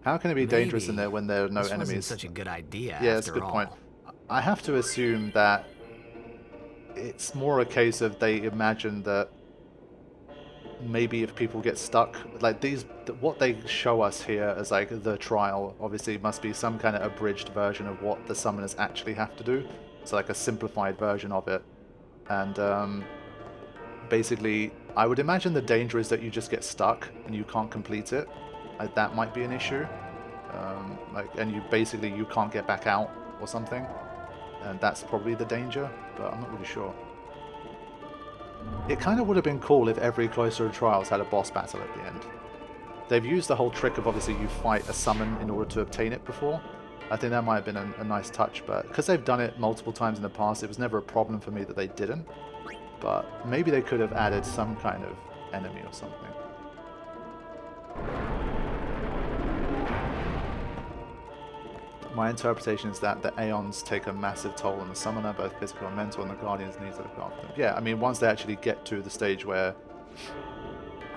How can it be dangerous in Maybe there when there are no this wasn't enemies? such a good idea Yeah, that's a after good point. all. I have to assume that it's more a case of they imagine that maybe if people get stuck, like what they show us here as like the trial, obviously must be some kind of abridged version of what the summoners actually have to do. So like a simplified version of it. And basically, I would imagine the danger is that you just get stuck and you can't complete it. Like that might be an issue. And you can't get back out or something. And that's probably the danger, but I'm not really sure. It kind of would have been cool if every Cloister of Trials had a boss battle at the end. They've used the whole trick of obviously you fight a summon in order to obtain it before. I think that might have been a nice touch, but because they've done it multiple times in the past, it was never a problem for me that they didn't. But maybe they could have added some kind of enemy or something. My interpretation is that the Aeons take a massive toll on the summoner, both physical and mental, and the Guardians need to look after them. Yeah, I mean, once they actually get to the stage where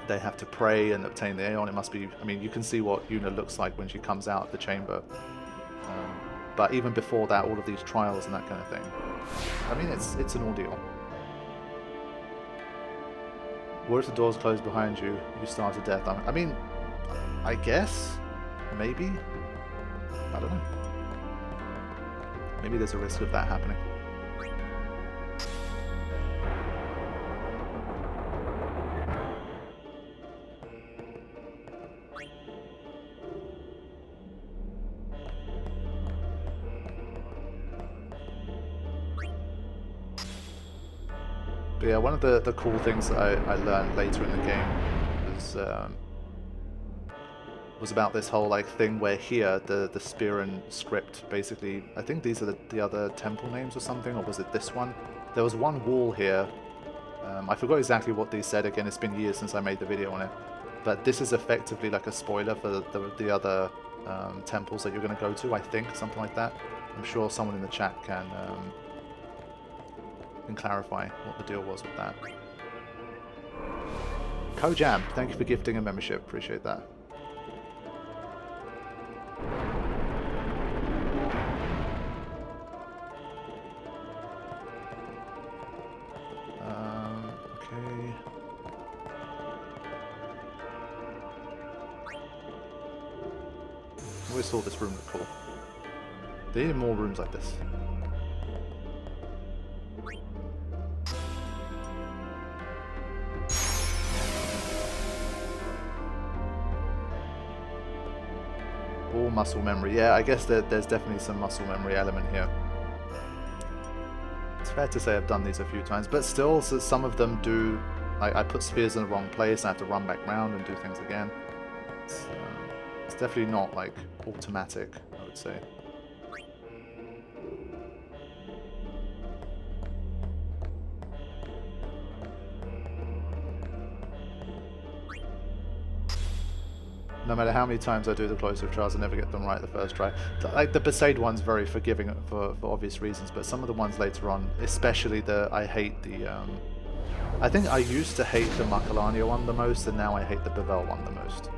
they have to pray and obtain the Aeon, it must be... I mean, you can see what Yuna looks like when she comes out of the chamber. But even before that, all of these trials and that kind of thing. I mean, it's an ordeal. What if the doors close behind you, you starve to death? I mean, I guess? Maybe? I don't know. Maybe there's a risk of that happening. But yeah, one of the cool things that I learned later in the game was about this whole like thing where here the Spearin script basically, I think these are the other temple names or something, or was it this one? There was one wall here. I forgot exactly what these said. Again, it's been years since I made the video on it, but this is effectively like a spoiler for the other temples that you're going to go to. I think something like that. I'm sure someone in the chat can clarify what the deal was with that. Kojam, thank you for gifting a membership. Appreciate that. Okay. I always thought this room looked cool. They need more rooms like this. All muscle memory. Yeah, I guess there's definitely some muscle memory element here. It's fair to say I've done these a few times, but still, so some of them do... I put spheres in the wrong place and I have to run back round and do things again. It's definitely not, like, automatic, I would say. No matter how many times I do the Cloister of Trials, I never get them right the first try. Like the Besaid one's very forgiving for obvious reasons, but some of the ones later on, especially I hate the... I think I used to hate the Makalania one the most, and now I hate the Bevel one the most.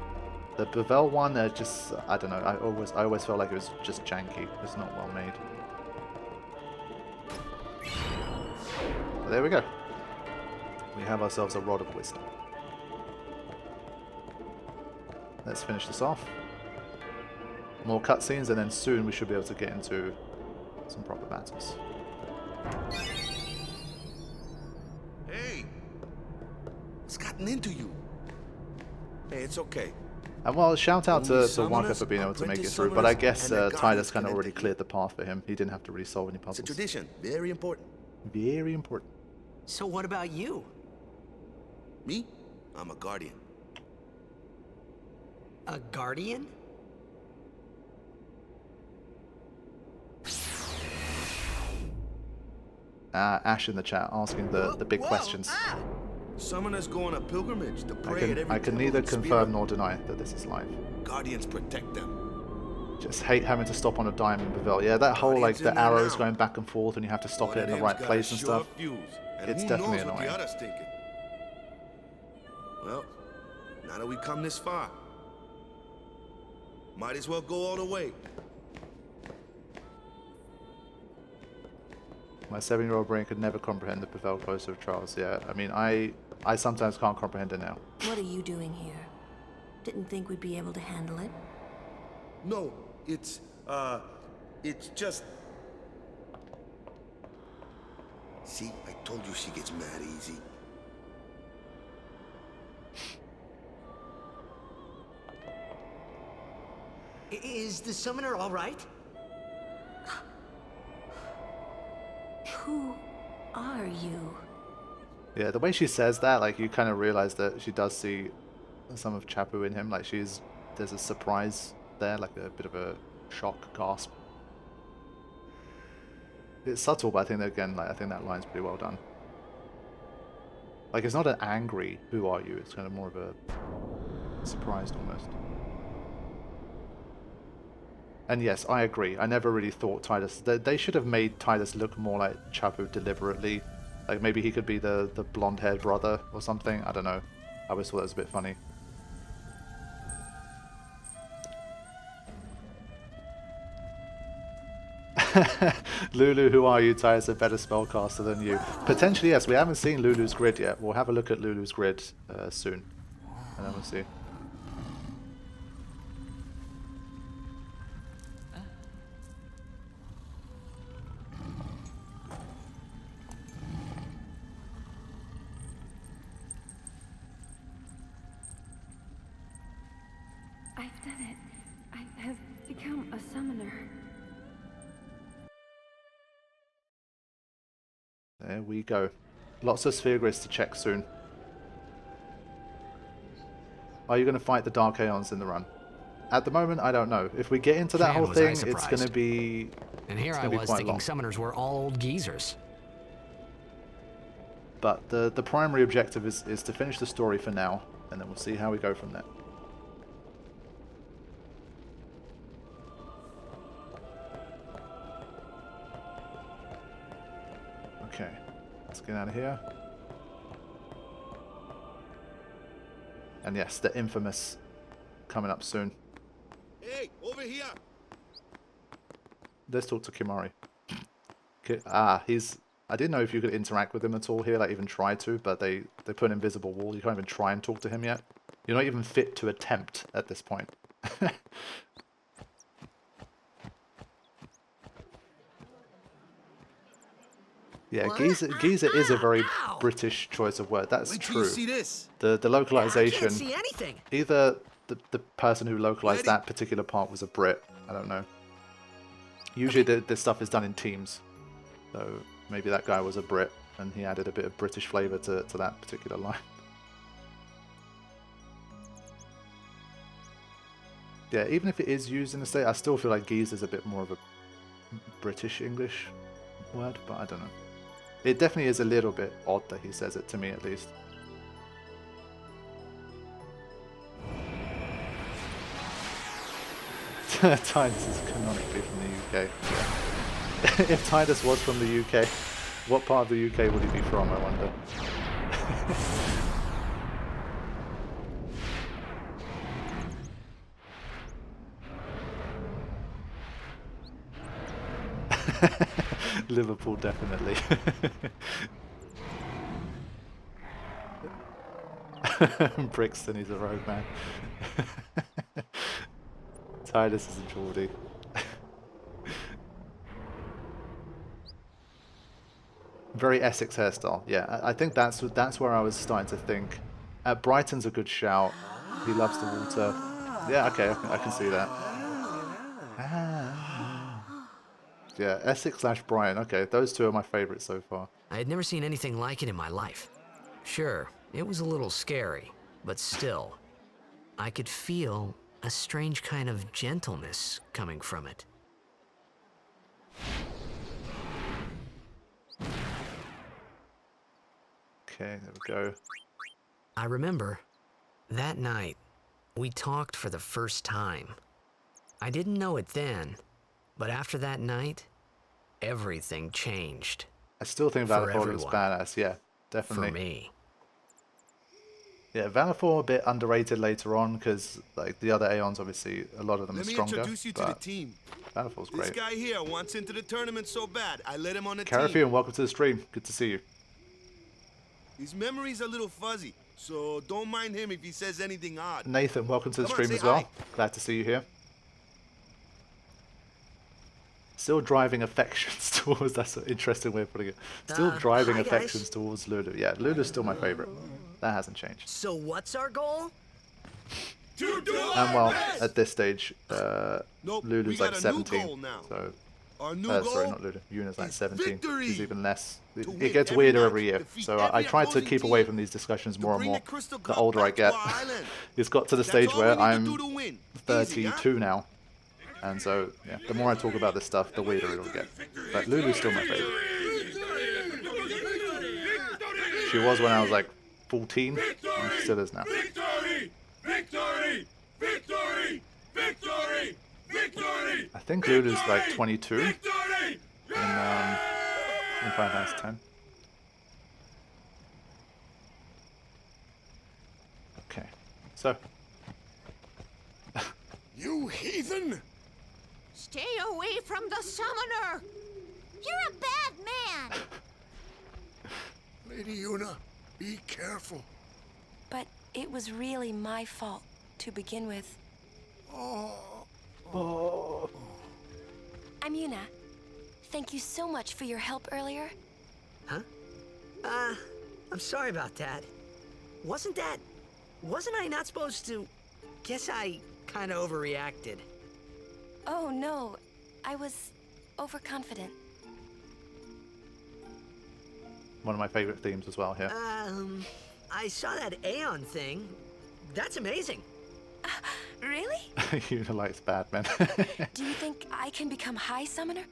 The Bevel one, just... I don't know, I always felt like it was just janky. It's not well made. But there we go. We have ourselves a Rod of Wisdom. Let's finish this off. More cutscenes, and then soon we should be able to get into some proper battles. Hey! What's gotten into you? Hey, it's okay. And well, shout out to Wonka for being able to make it through, but I guess Titus kind of already cleared the path for him. He didn't have to really solve any puzzles. It's a tradition. Very important. Very important. So what about you? Me? I'm a guardian. A guardian? Ash in the chat asking the big questions. Summoners go on a pilgrimage to pray at every I can neither confirm nor deny that this is live. Guardians protect them. Just hate having to stop on a dime in Bevel. Yeah, that whole like the arrows going back and forth and you have to stop it in the right place and stuff. It's definitely annoying. Well, now that we've come this far, Might as well go all the way. My 7-year-old brain could never comprehend the Pavel process of Charles. Yeah, I mean, I sometimes can't comprehend it now. What are you doing here? Didn't think we'd be able to handle it. No, it's just... See, I told you she gets mad easy. Is the summoner all right? Who are you? Yeah, the way she says that, like, you kind of realize that she does see some of Chapu in him. Like, there's a surprise there, like a bit of a shock gasp. It's subtle, but I think that, again, like, I think that line's pretty well done. Like, it's not an angry, who are you? It's kind of more of a surprised almost. And yes, I agree. I never really thought Titus... They should have made Titus look more like Chapu deliberately. Like, maybe he could be the blonde-haired brother or something. I don't know. I always thought that was a bit funny. Lulu, who are you? Titus, a better spellcaster than you. Potentially, yes. We haven't seen Lulu's grid yet. We'll have a look at Lulu's grid soon. And then we'll see. I've done it. I have become a summoner. There we go. Lots of sphere grids to check soon. Are you going to fight the Dark Aeons in the run? At the moment, I don't know. If we get into that whole thing, it's going to be... And here I was thinking summoners were all old geezers. But the primary objective is to finish the story for now, and then we'll see how we go from there. Okay, let's get out of here. And yes, the infamous coming up soon. Hey, over here! Let's talk to Kimari. I didn't know if you could interact with him at all here, like even try to, but they put an invisible wall. You can't even try and talk to him yet. You're not even fit to attempt at this point. Yeah, geezer is a very British choice of word. That's true. See this? The localization. I can't see anything. Either the person who localized that particular part was a Brit. I don't know. Usually this stuff is done in teams. So maybe that guy was a Brit and he added a bit of British flavour to that particular line. Yeah, even if it is used in the States, I still feel like geezer is a bit more of a British English word, but I don't know. It definitely is a little bit odd that he says it, to me at least. Titus is canonically from the UK. Yeah. If Titus was from the UK, what part of the UK would he be from, I wonder? Liverpool, definitely. Brixton, he's a road man. Titus is a Geordie. Very Essex hairstyle. Yeah, I think that's where I was starting to think. Brighton's a good shout. He loves the water. Yeah, okay, I can see that. Yeah, Essex/Brighton. Okay, those two are my favourites so far. I had never seen anything like it in my life. Sure, it was a little scary, but still, I could feel a strange kind of gentleness coming from it. Okay, there we go. I remember, that night, we talked for the first time. I didn't know it then, but after that night, everything changed. I still think Valor For was badass, yeah, definitely. For me. Yeah, Vanafor a bit underrated later on because like the other Aeons, obviously a lot of them are Let me stronger. introduce you to the But team. Vanafor's This great. guy here wants into the tournament so bad, I let him on the team. Carafian, welcome to the stream. Good to see you. His memory's a little fuzzy, so don't mind him if he says anything odd. Nathan, welcome to the Come on, stream say as well. hi. Glad to see you here. Still driving affections towards, that's an interesting way of putting it. Still driving hi, guys. affections towards Lulu. Yeah, Lulu's still my favorite. That hasn't changed. So what's our goal? And well, at this stage, Nope, Lulu's we got like a new 17. goal now. So, Our new sorry, goal not Lulu. Yuna's like is 17. victory. She's even less. To It win gets every weirder match, every year. defeat So I every try to opposing keep away team from these discussions to more and bring more. the Crystal The Cup older I back to get, our island. it's got to the That's stage all we where need to I'm do to win. 32 Easy, huh? now. And so, yeah, the more I talk about this stuff, the weirder it'll get. But Lulu's still my favorite. She was when I was like 14, and she still is now. Victory! Victory! Victory! Victory! Victory! I think Lulu's like 22 in Victory! Final Fantasy X. Okay, so You heathen! Stay away from the summoner! You're a bad man! Lady Yuna, be careful. But it was really my fault to begin with. I'm Yuna. Thank you so much for your help earlier. Huh? I'm sorry about that. Wasn't I not supposed to? Guess I kind of overreacted. Oh no, I was overconfident. one of my favorite themes as well here. I saw that Aeon thing. That's amazing. Really? Yuna likes Batman. Do you think I can become High Summoner?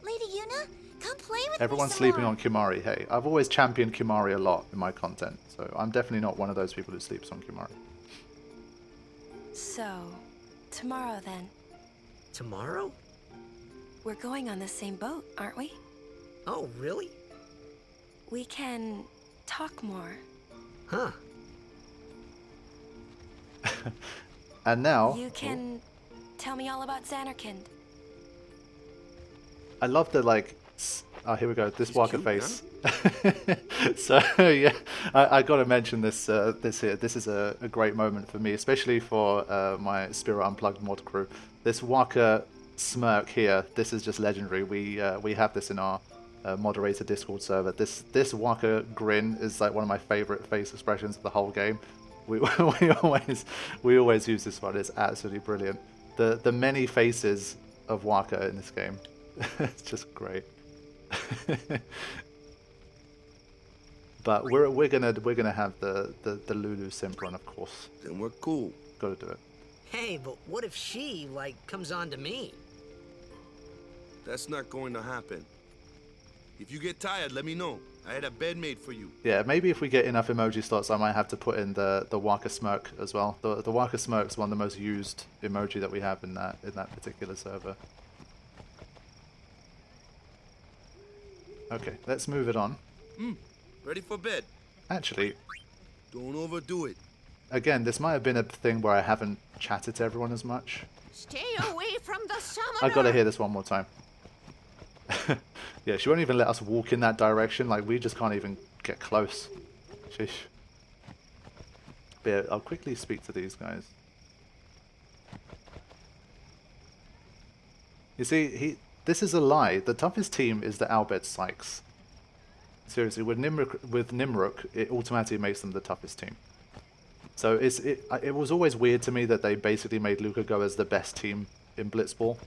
Lady Yuna, come play with Everyone's me some sleeping more. on Kimari. Hey, I've always championed Kimari a lot in my content, so I'm definitely not one of those people who sleeps on Kimari. So, tomorrow then. Tomorrow? We're going on the same boat, aren't we? Oh, really? We can talk more. Huh. And now, You can tell me all about Xanarkand. I love the like. Oh, here we go. This He's Walker cute, face. So yeah, I got to mention this. This here. This is a great moment for me, especially for my Spirit Unplugged mod crew. This Walker smirk here. This is just legendary. We have this in our moderator Discord server. This Walker grin is like one of my favorite face expressions of the whole game. We always use this one. It's absolutely brilliant. The many faces of Walker in this game. It's just great. But we're gonna have the Lulu simp run, of course. Then we're cool. Gotta do it. Hey, but what if she, like, comes on to me? That's not going to happen. If you get tired, let me know. I had a bed made for you. Yeah, maybe if we get enough emoji slots, I might have to put in the Waka smirk as well. The Waka smirk is one of the most used emoji that we have in that particular server. Okay, let's move it on. Ready for bed? Actually, Don't overdo it. again, this might have been a thing where I haven't chatted to everyone as much. Stay away from the summoner. I gotta hear this one more time. Yeah, she won't even let us walk in that direction. Like, we just can't even get close. Sheesh. But yeah, I'll quickly speak to these guys. You see, this is a lie. The toughest team is the Albert Sykes. Seriously, with Nimruk, it automatically makes them the toughest team. So it was always weird to me that they basically made Luca go as the best team in Blitzball.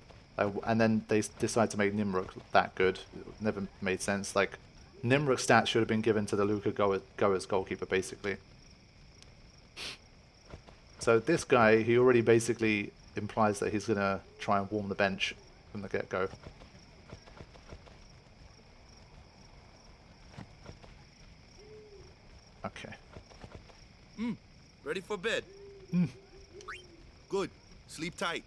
And then they decided to make Nimruk that good. It never made sense. Like, Nimruk stats should have been given to the Luca go as goalkeeper, basically. So this guy, he already basically implies that he's going to try and warm the bench from the get-go. Okay. Ready for bed? Good. Sleep tight.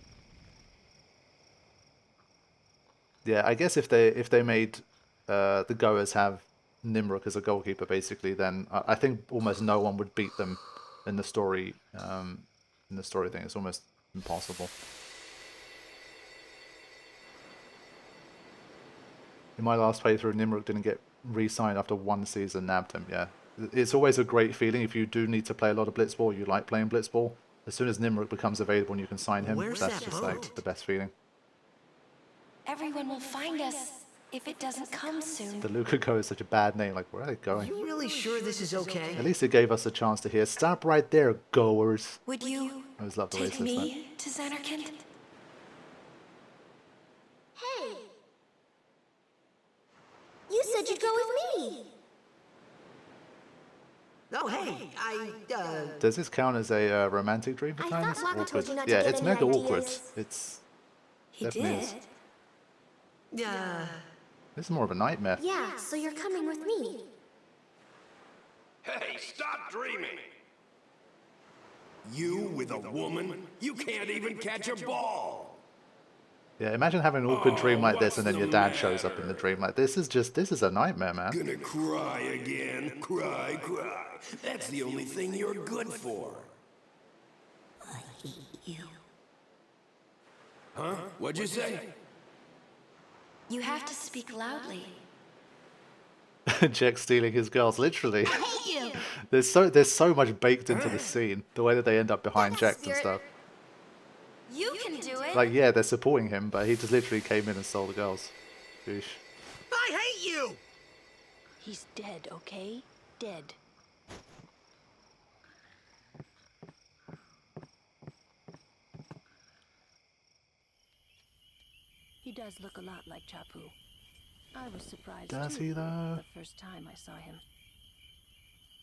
Yeah, I guess if they made the goers have Nimruk as a goalkeeper, basically, then I think almost no one would beat them in the story. In the story thing, it's almost impossible. In my last playthrough, Nimruk didn't get re-signed after 1 season. Nabbed him. Yeah, it's always a great feeling if you do need to play a lot of Blitzball. You like playing Blitzball. As soon as Nimruk becomes available and you can sign him, Where's that's that just boat? like the best feeling. Everyone will find us if it doesn't come soon. The Lukaku is such a bad name. Like, where are they going? You really sure this is okay? At least it gave us a chance to hear, "Stop right there, goers." Would you I always love the way it take says that. me to Xanarkand? Hey! You said you'd go with me! Oh, hey, Does this count as a romantic dream for I times? thought Locke told you not to Yeah, get it's any mega awkward. ideas. It's He definitely did. is. This is more of a nightmare. Yeah, so you're coming with me. Hey, stop dreaming! You with a woman? You can't even catch a ball! Yeah, imagine having an awkward dream like this and then what's your the dad shows up in the matter? dream. Like, this is a nightmare, man. Gonna cry again? Cry, cry. That's the only thing you're good for. I hate you. Huh? What'd you say? You have to speak loudly. Jack stealing his girls, literally. I hate you! There's so much baked into the scene. The way that they end up behind That's Jack and spirit. stuff. You can do it. Like, yeah, they're supporting him, but he just literally came in and stole the girls. Goosh. I hate you! He's dead, okay? Dead. He does look a lot like Chapu. I was surprised Does too, he, though? the first time I saw him.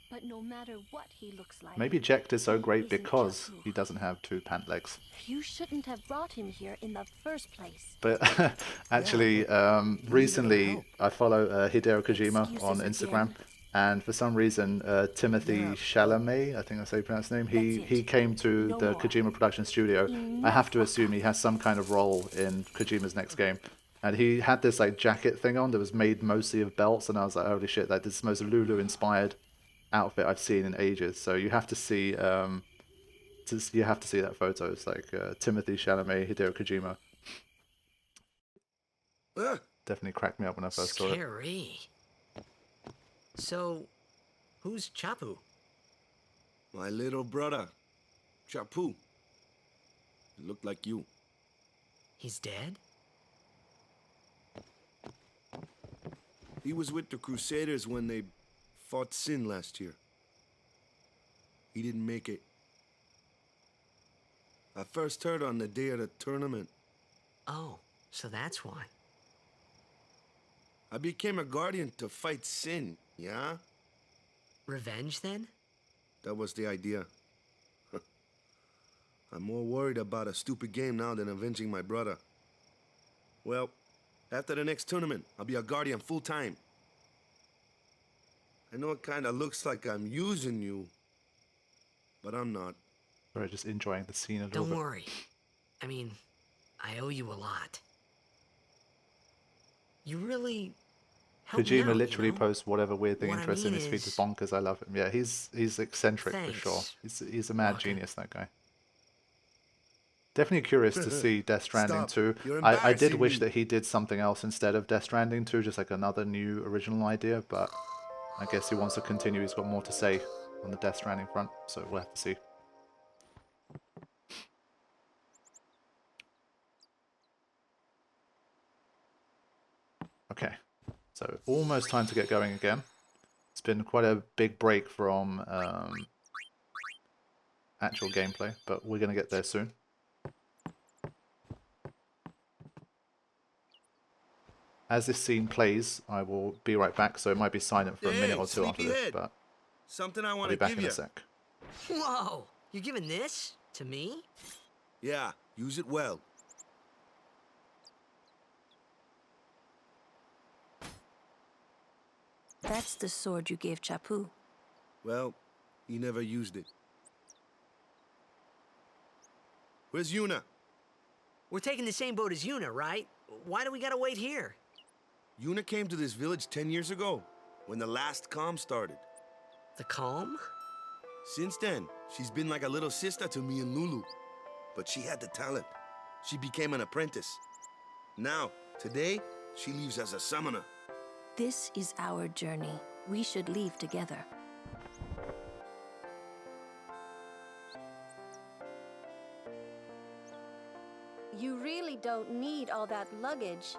But no matter what he looks like, Maybe Jack is so he great isn't because Chapu. he doesn't have 2 pant legs. You shouldn't have brought him here in the first place. But actually, recently I follow Hideo Kojima on Instagram, and for some reason, Timothy Chalamet, I think that's how you pronounce his name, he came to the Kojima production studio. I have to assume he has some kind of role in Kojima's next game. And he had this like jacket thing on that was made mostly of belts, and I was like, holy shit, like, this is the most Lulu-inspired outfit I've seen in ages. So you have to see that photo. It's like Timothy Chalamet, Hideo Kojima. Definitely cracked me up when I first saw it. Scary. So, who's Chapu? My little brother, Chapu. He looked like you. He's dead? He was with the Crusaders when they fought Sin last year. He didn't make it. I first heard on the day of the tournament. Oh, so that's why. I became a guardian to fight Sin, yeah? Revenge, then? That was the idea. I'm more worried about a stupid game now than avenging my brother. Well, after the next tournament, I'll be a guardian full time. I know it kind of looks like I'm using you, but I'm not. Sorry, just enjoying the scene a little Don't bit. worry. I mean, I owe you a lot. You really helped me Kojima out, literally you know? posts whatever weird thing What I interests him. mean His feed is is- bonkers. I love him. Yeah, he's eccentric for sure. Thanks, He's a mad Walker. genius, that guy. Definitely curious to see Death Stranding Stop. 2. You're I did embarrassing wish me. that he did something else instead of Death Stranding 2, just like another new original idea, but I guess he wants to continue. He's got more to say on the Death Stranding front, so we'll have to see. Okay, so almost time to get going again. It's been quite a big break from actual gameplay, but we're going to get there soon. As this scene plays, I will be right back, so it might be silent for a minute Hey, or two after this, sleepyhead. but Something I I'll want be to back give in you. a sec. Whoa! You're giving this to me? Yeah, use it well. That's the sword you gave Chapu. Well, he never used it. Where's Yuna? We're taking the same boat as Yuna, right? Why do we gotta wait here? Yuna came to this village 10 years ago. when the last calm started. The calm? Since then, she's been like a little sister to me and Lulu. But she had the talent. She became an apprentice. Now, today, she leaves as a summoner. This is our journey. We should leave together. You really don't need all that luggage.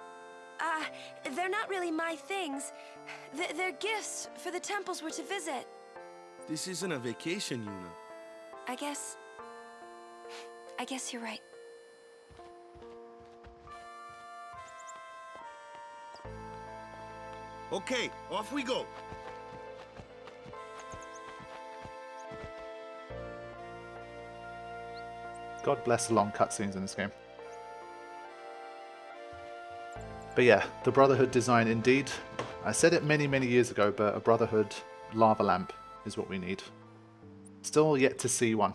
They're not really my things. They're gifts for the temples we're to visit. This isn't a vacation, Yuna. I guess you're right. Okay, off we go. God bless the long cutscenes in this game. But yeah, the Brotherhood design indeed. I said it many, many years ago, but a Brotherhood lava lamp is what we need. Still yet to see one.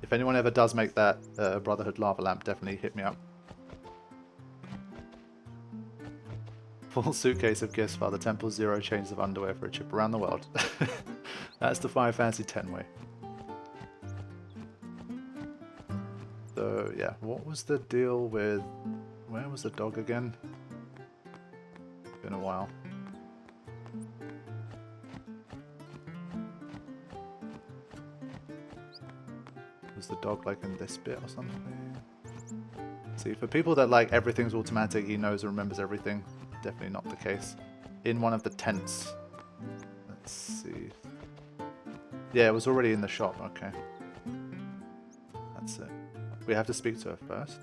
If anyone ever does make that Brotherhood lava lamp, definitely hit me up. Full suitcase of gifts for the Temple, 0 changes of underwear for a trip around the world. That's the Final Fantasy X way. So yeah, what was the deal with... Where was the dog again? Been a while. Was the dog like in this bit or something? See, for people that like everything's automatic, he knows and remembers everything. Definitely not the case. In one of the tents. Let's see. Yeah, it was already in the shop. Okay. That's it. We have to speak to her first.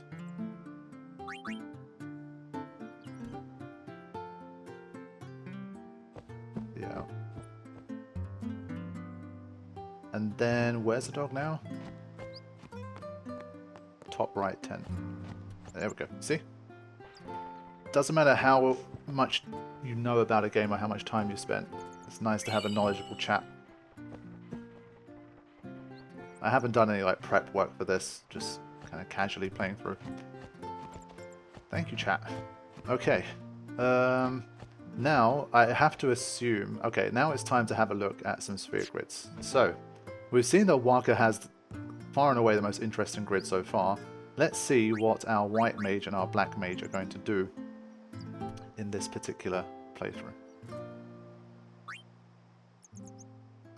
Yeah. And then, where's the dog now? Top right tent. There we go. See? Doesn't matter how much you know about a game or how much time you spent. It's nice to have a knowledgeable chat. I haven't done any like prep work for this, just kind of casually playing through. Thank you, chat. Okay. Now I have to assume... Okay, now it's time to have a look at some sphere grids. So, we've seen that Waka has far and away the most interesting grid so far. Let's see what our white mage and our black mage are going to do in this particular playthrough.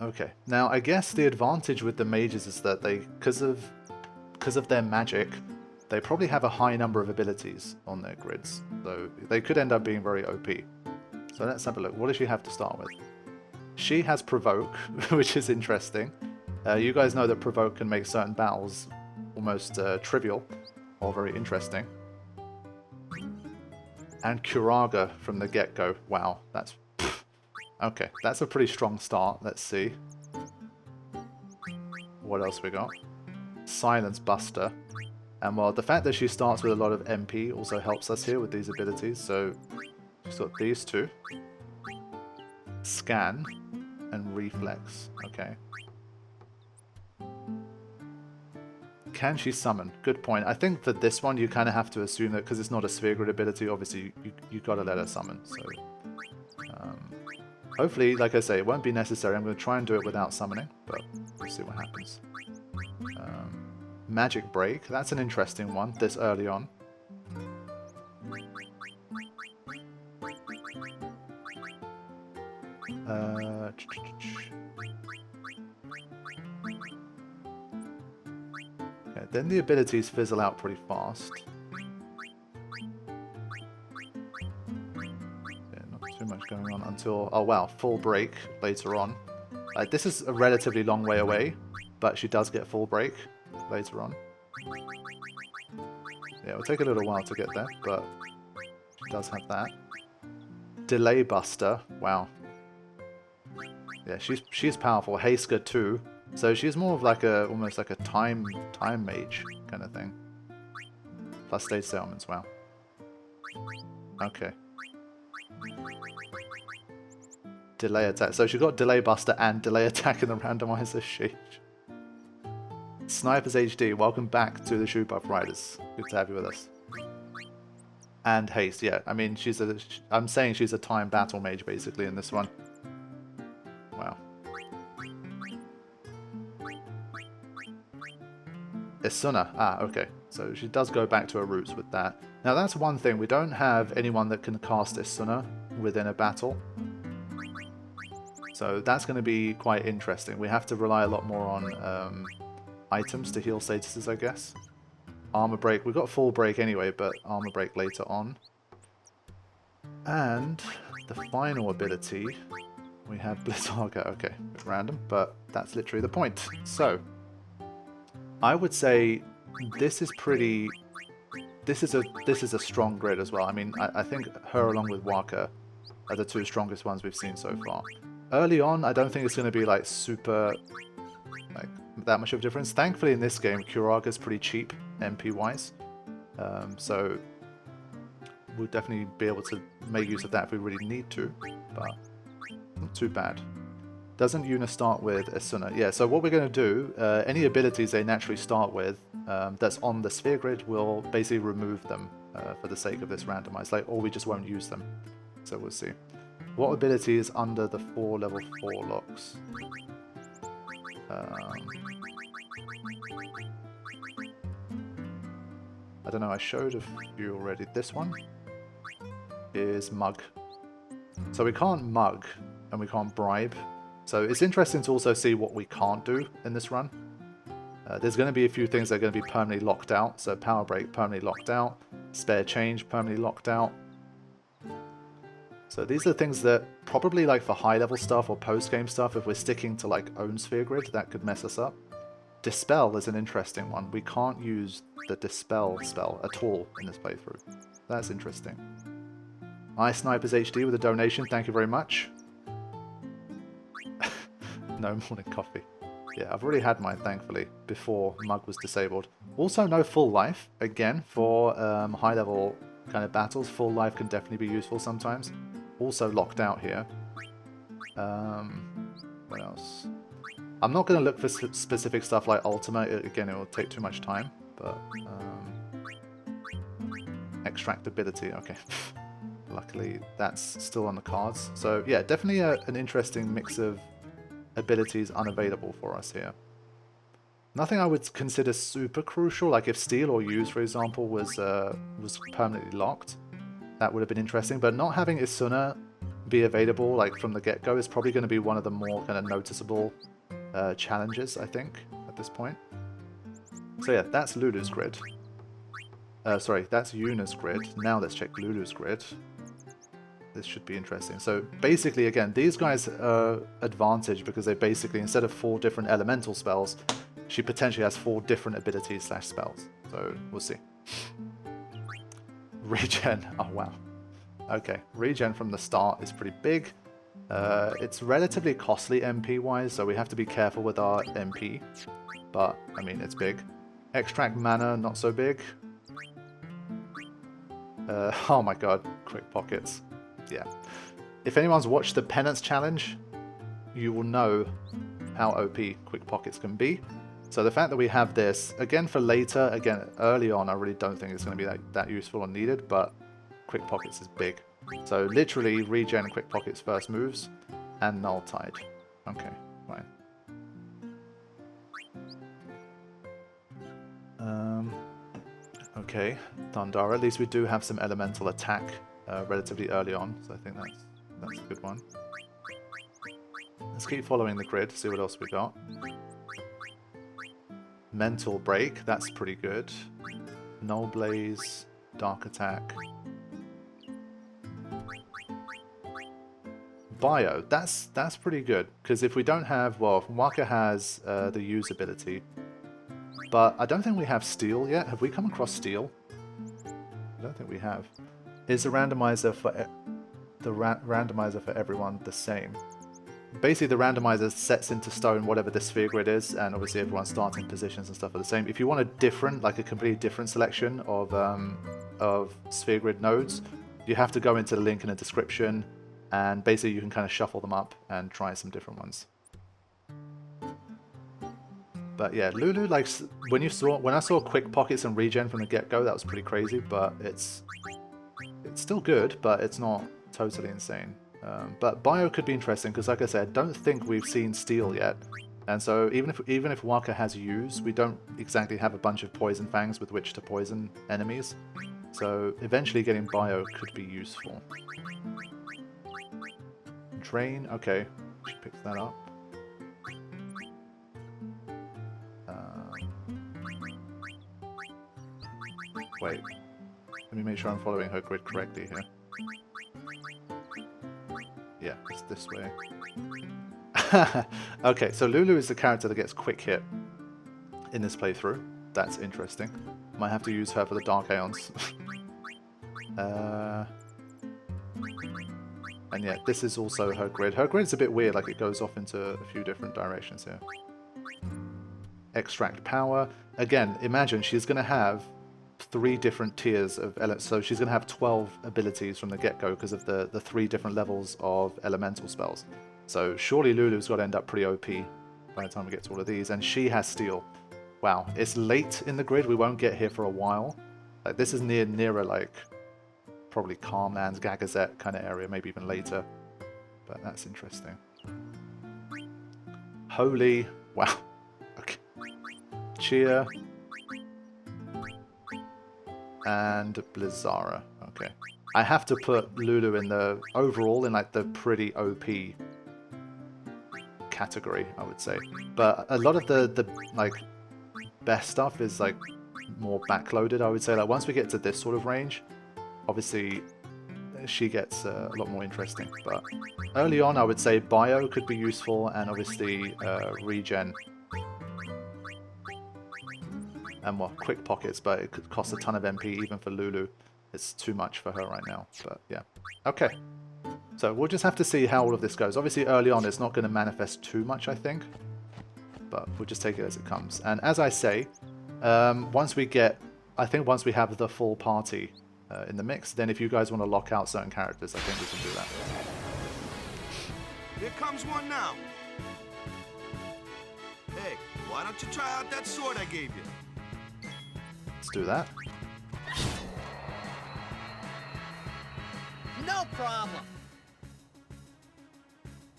Okay, now I guess the advantage with the mages is that they, because of their magic, they probably have a high number of abilities on their grids. So they could end up being very OP. So let's have a look. What does she have to start with? She has Provoke, which is interesting. You guys know that Provoke can make certain battles almost trivial or very interesting. And Curaga from the get-go. Wow, that's... Okay, that's a pretty strong start. Let's see. What else we got? Silence Buster. And well, the fact that she starts with a lot of MP also helps us here with these abilities. So, she's got these two. Scan and Reflex. Okay. Can she summon? Good point. I think for this one you kind of have to assume that because it's not a sphere grid ability, obviously you got to let her summon. So hopefully, like I say, it won't be necessary. I'm going to try and do it without summoning, but we'll see what happens. Magic Break. That's an interesting one this early on. Okay, then the abilities fizzle out pretty fast. Yeah, not too much going on until... Oh wow, full break later on. This is a relatively long way away, but she does get full break later on. Yeah, it'll take a little while to get there, but she does have that. Delay Buster, wow. Yeah, she's powerful. Hasker too. So she's more of like a almost like a time mage kind of thing. Plus stage settlements, wow. Okay. Delay attack. So she's got delay buster and delay attack in the randomizer. Sheesh. Snipers HD, welcome back to the Shoot Buff Riders. Good to have you with us. And haste, yeah. I mean, I'm saying she's a time battle mage, basically, in this one. Wow. Isuna. Ah, okay. So she does go back to her roots with that. Now, that's one thing. We don't have anyone that can cast Isuna within a battle. So that's going to be quite interesting. We have to rely a lot more on items to heal statuses, I guess. Armor break. We've got full break anyway, but armor break later on. And the final ability, we have Blizzarga. Okay, a bit random, but that's literally the point. So, I would say this is pretty. This is a strong grid as well. I mean, I think her along with Waka are the two strongest ones we've seen so far. Early on, I don't think it's going to be like super, like that much of a difference. Thankfully, in this game, Kuraga's pretty cheap MP wise, so we'll definitely be able to make use of that if we really need to. But not too bad. Doesn't Yuna start with Isuna? Yeah, so what we're going to do, any abilities they naturally start with that's on the sphere grid, we'll basically remove them for the sake of this randomized, like, or we just won't use them. So we'll see. What ability is under the 4 level 4 locks? I don't know, I showed a few already. This one is Mug. So we can't mug and we can't bribe. So it's interesting to also see what we can't do in this run. There's going to be a few things that are going to be permanently locked out. So power break, permanently locked out. Spare change, permanently locked out. So these are things that probably, like, for high level stuff or post game stuff, if we're sticking to like own sphere grid, that could mess us up. Dispel is an interesting one. We can't use the Dispel spell at all in this playthrough. That's interesting. Ice Snipers HD with a donation, thank you very much. No morning coffee. Yeah, I've already had mine, thankfully, before Mug was disabled. Also, no full life. Again, for high level kind of battles, full life can definitely be useful sometimes. Also locked out here. What else? I'm not going to look for specific stuff like ultimate. Again, it will take too much time. But extractability, okay. Luckily, that's still on the cards. So yeah, definitely an interesting mix of abilities unavailable for us here. Nothing I would consider super crucial. Like if Steel or Use, for example, was permanently locked, that would have been interesting. But not having Isuna be available like from the get-go is probably going to be one of the more kind of noticeable challenges, I think, at this point. So yeah, that's Lulu's grid. Sorry, that's Yuna's grid. Now let's check Lulu's grid. This should be interesting. So basically, again, these guys are advantaged because they basically, instead of 4 different elemental spells, she potentially has 4 different abilities / spells. So we'll see. Regen. Oh, wow. Okay, regen from the start is pretty big. It's relatively costly MP-wise, so we have to be careful with our MP. But, I mean, it's big. Extract mana, not so big. Oh my god, quick pockets. Yeah. If anyone's watched the Penance Challenge, you will know how OP quick pockets can be. So the fact that we have this, again for later, again early on, I really don't think it's going to be that useful or needed, but quick pockets is big. So literally regen quick pockets first moves, and null tide. Okay, fine. Okay, Thundara. At least we do have some elemental attack relatively early on, so I think that's a good one. Let's keep following the grid, see what else we got. Mental Break, that's pretty good. Null Blaze, Dark Attack. Bio, that's pretty good, because if we don't have, well, Waka has the use ability, but I don't think we have Steel yet. Have we come across Steel? I don't think we have. Is the randomizer for randomizer for everyone the same? Basically, the randomizer sets into stone whatever the sphere grid is, and obviously everyone's starting positions and stuff are the same. If you want a different, like a completely different selection of sphere grid nodes, you have to go into the link in the description, and basically you can kind of shuffle them up and try some different ones. But yeah, Lulu, like when I saw quick pockets and regen from the get-go, that was pretty crazy. But it's It's still good, but it's not totally insane. But bio could be interesting because, like I said, I don't think we've seen steel yet. And so even if Waka has use, we don't exactly have a bunch of poison fangs with which to poison enemies. So eventually getting bio could be useful. Drain, okay, she picks that up. Wait, let me make sure I'm following her grid correctly here. Yeah, it's this way. Okay, so Lulu is the character that gets quick hit in this playthrough. That's interesting. Might have to use her for the Dark Aeons. And yeah, this is also her grid. Her grid's a bit weird, like it goes off into a few different directions here. Extract power. Again, imagine she's going to have 3 different tiers of elements. So she's going to have 12 abilities from the get-go because of the 3 different levels of elemental spells. So surely Lulu's got to end up pretty OP by the time we get to all of these. And she has steel. Wow, it's late in the grid. We won't get here for a while. Like this is nearer like probably Calmlands, Gagazet kind of area, maybe even later. But that's interesting. Holy, wow. Okay. Cheer. And Blizzara. Okay. I have to put Lulu in the overall in like the pretty OP category, I would say. But a lot of the like best stuff is like more backloaded, I would say. Like once we get to this sort of range, obviously she gets a lot more interesting. But early on, I would say bio could be useful, and obviously regen. And well, quick pockets, but it could cost a ton of MP even for Lulu. It's too much for her right now, but yeah. Okay, so we'll just have to see how all of this goes. Obviously early on it's not going to manifest too much, I think, but we'll just take it as it comes. And as I say, once we have the full party in the mix, then if you guys want to lock out certain characters, I think we can do that. Here comes one now. Hey, why don't you try out that sword I gave you? Let's do that. No problem.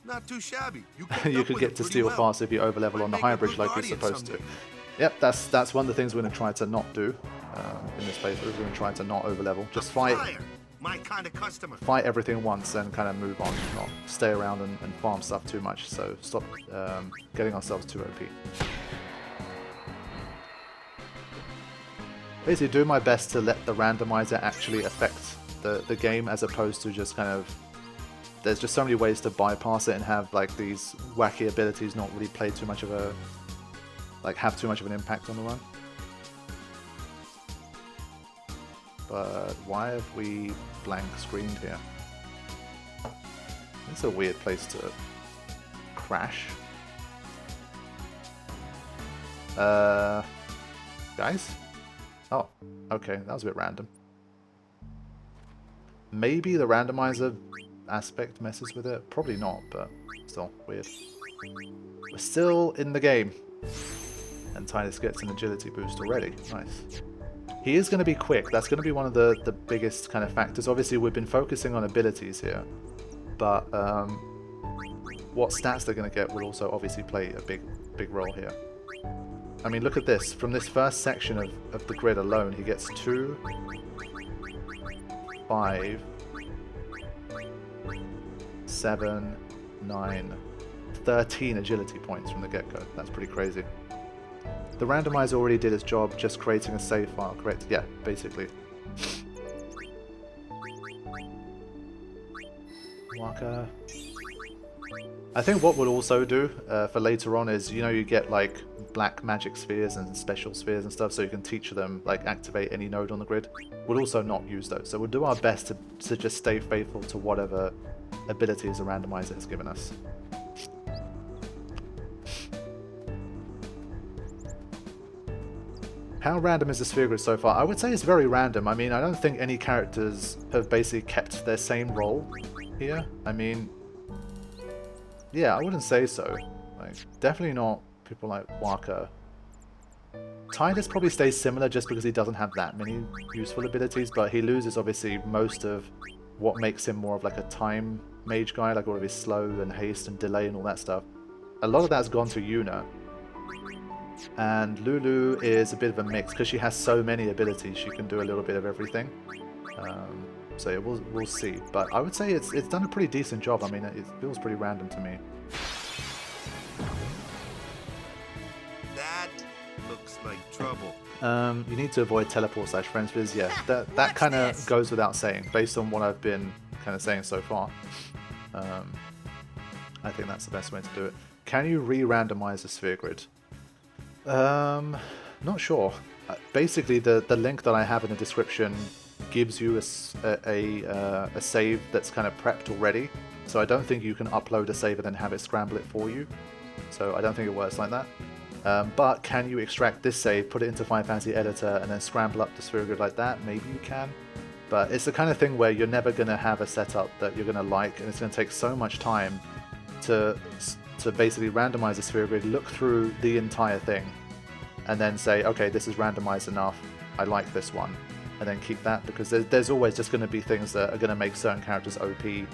Not too shabby. You could get to steel fast if you overlevel on the high bridge like you're supposed to. Yep, that's one of the things we're going to try to not do in this playthrough. We're going to try to not overlevel. Just fight. My kind of customer. Fight everything once and kind of move on. Not stay around and farm stuff too much. So stop getting ourselves too OP. Basically, do my best to let the randomizer actually affect the game, as opposed to just kind of... There's just so many ways to bypass it and have like these wacky abilities not really play too much of a... like have too much of an impact on the run. But why have we blank screened here? It's a weird place to crash. Guys? Oh, okay, that was a bit random. Maybe the randomizer aspect messes with it. Probably not, but still weird. We're still in the game. And Titus gets an agility boost already. Nice. He is going to be quick. That's going to be one of the biggest kind of factors. Obviously, we've been focusing on abilities here. But what stats they're going to get will also obviously play a big role here. I mean, look at this. From this first section of the grid alone, he gets 2, 5, 7, 9, 13 agility points from the get-go. That's pretty crazy. The randomizer already did its job, just creating a save file, correct? Yeah, basically. Waka. I think what we'll also do for later on is, you know, you get like black magic spheres and special spheres and stuff, so you can teach them, like, activate any node on the grid. We'll also not use those, so we'll do our best to just stay faithful to whatever abilities the randomizer has given us. How random is the sphere grid so far? I would say it's very random. I mean, I don't think any characters have basically kept their same role here. I mean, yeah, I wouldn't say so. Like, definitely not people like Waka. Tidus probably stays similar just because he doesn't have that many useful abilities, but he loses obviously most of what makes him more of like a time mage guy, like all of his slow and haste and delay and all that stuff. A lot of that's gone to Yuna. And Lulu is a bit of a mix because she has so many abilities, she can do a little bit of everything. So yeah, we'll see. But I would say it's done a pretty decent job. I mean, it feels pretty random to me. That looks like trouble. You need to avoid teleport/friends viz. Yeah, that kind of goes without saying, based on what I've been kind of saying so far. I think that's the best way to do it. Can you re-randomize a sphere grid? Not sure. Basically, the link that I have in the description gives you a save that's kind of prepped already. So I don't think you can upload a save and then have it scramble it for you. So I don't think it works like that. But can you extract this save, put it into Final Fantasy Editor, and then scramble up the sphere grid like that? Maybe you can. But it's the kind of thing where you're never going to have a setup that you're going to like, and it's going to take so much time to basically randomize a sphere grid, look through the entire thing, and then say, okay, this is randomized enough, I like this one, and then keep that, because there's always just going to be things that are going to make certain characters OP, and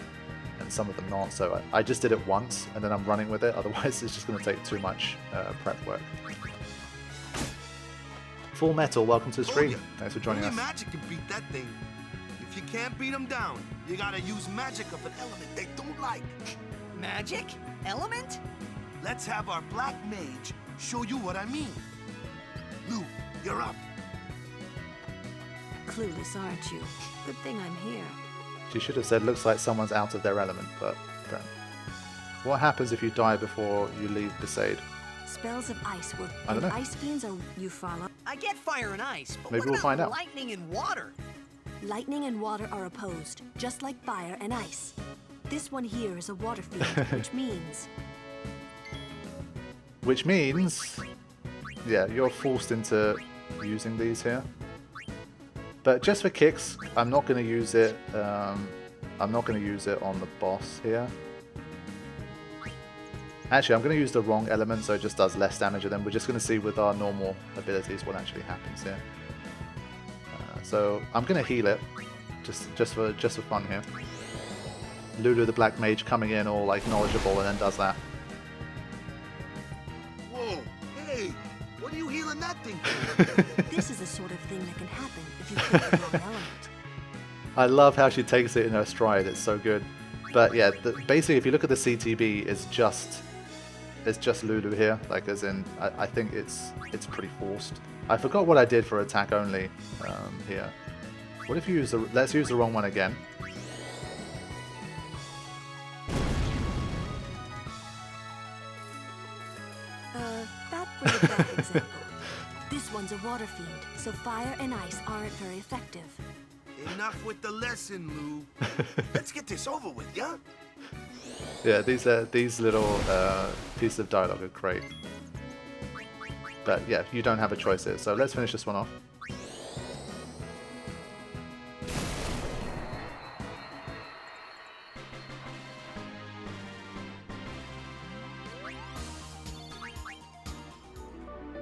some of them not. So I just did it once, and then I'm running with it, otherwise it's just going to take too much prep work. Full Metal, welcome to the stream. Thanks for joining us. Only magic can beat that thing. If you can't beat them down, you gotta use magic of an element they don't like. Magic? Element? Let's have our black mage show you what I mean. Lou, you're up. Clueless, aren't you? Good thing I'm here. She should have said, looks like someone's out of their element, but okay. What happens if you die before you leave Besaid? Spells of ice work. I don't know. Ice fiends are you follow? I get fire and ice, but Maybe what we'll find about out. lightning and water? Lightning and water are opposed, just like fire and ice. This one here is a water fiend, Which means, yeah, you're forced into using these here. But just for kicks, I'm not going to use it. I'm not going to use it on the boss here. Actually, I'm going to use the wrong element, so it just does less damage, and then we're just going to see with our normal abilities what actually happens here. So I'm going to heal it, just for fun here. Lulu the Black Mage coming in all like knowledgeable and then does that. Whoa, hey, what are you healing that thing for? This is the sort of thing that can happen if you pick the wrong element. I love how she takes it in her stride, it's so good. But yeah, basically if you look at the CTB, it's just Lulu here, like as in, I think it's pretty forced. I forgot what I did for attack only here. What if you use let's use the wrong one again. That brings a bad example. This one's a water fiend, so fire and ice aren't very effective. Enough with the lesson, Lou. Let's get this over with, yeah? Yeah, these little pieces of dialogue are great. But yeah, you don't have a choice here, so let's finish this one off.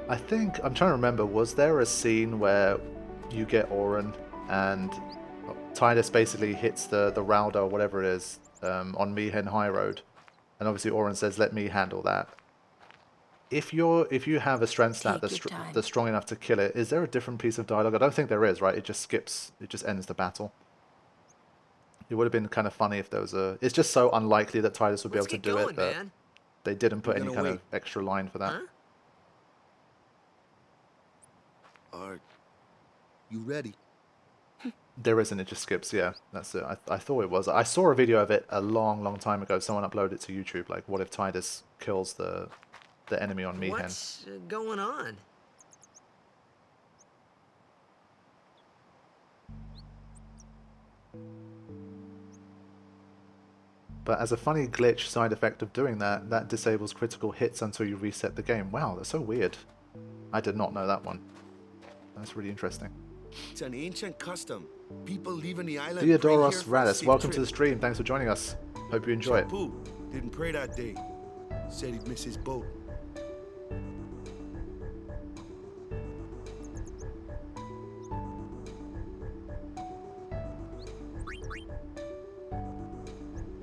I think, I'm trying to remember, was there a scene where you get Auron and Tidus basically hits the Rauda or whatever it is on Mihen High Road, and obviously Auron says, let me handle that. If you have a strength stat that's strong enough to kill it, is there a different piece of dialogue? I don't think there is, right? It just ends the battle. It would have been kind of funny if there was a... It's just so unlikely that Tidus would be able to do it that they didn't put any kind of extra line for that. Huh? Are you ready? There isn't, it just skips, yeah. That's it. I thought it was. I saw a video of it a long time ago. Someone uploaded it to YouTube, like, what if Tidus kills the enemy on Mihen? What's going on? But as a funny glitch side effect of doing that, that disables critical hits until you reset the game. Wow, that's so weird. I did not know that one. That's really interesting. It's an ancient custom. People leaving the island. Theodoros Radis, welcome to the stream. Thanks for joining us. Hope you enjoy it. Shampoo didn't pray that day. Said he'd miss his boat.